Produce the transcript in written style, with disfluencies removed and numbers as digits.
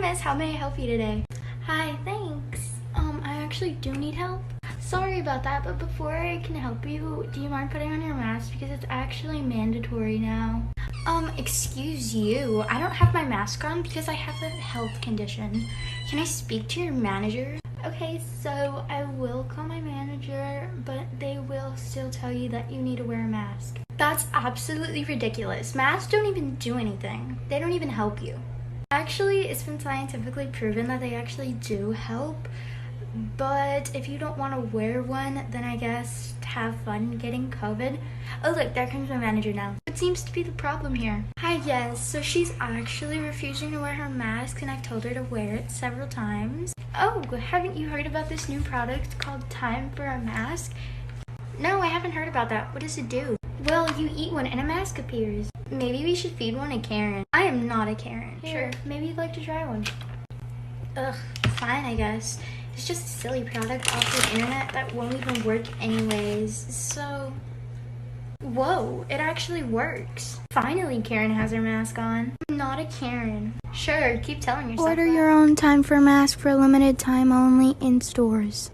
miss, how may I help you today? Hi, thanks. I actually do need help. Sorry about that, but before I can help you, do you mind putting on your mask? Because it's actually mandatory now. Excuse you. I don't have my mask on because I have a health condition. Can I speak to your manager? Okay, so I will call my manager, but they will still tell you that you need to wear a mask. That's absolutely ridiculous. Masks don't even do anything. They don't even help you. Actually, it's been scientifically proven that they actually do help. But if you don't want to wear one, then I guess have fun getting COVID. Oh look, there comes my manager now. What seems to be the problem here? Hi, yes, so she's actually refusing to wear her mask and I've told her to wear it several times. Oh, haven't you heard about this new product called Time for a Mask? No, I haven't heard about that. What does it do? Well, you eat one and a mask appears. Maybe we should feed one to Karen. I am not a Karen. Sure, maybe you'd like to try one. Ugh, fine, I guess. It's just a silly product off the internet that won't even work anyways, so... Whoa, it actually works. Finally, Karen has her mask on. I'm not a Karen. Sure, keep telling yourself Order that. your own Time for a Mask for a limited time only in stores.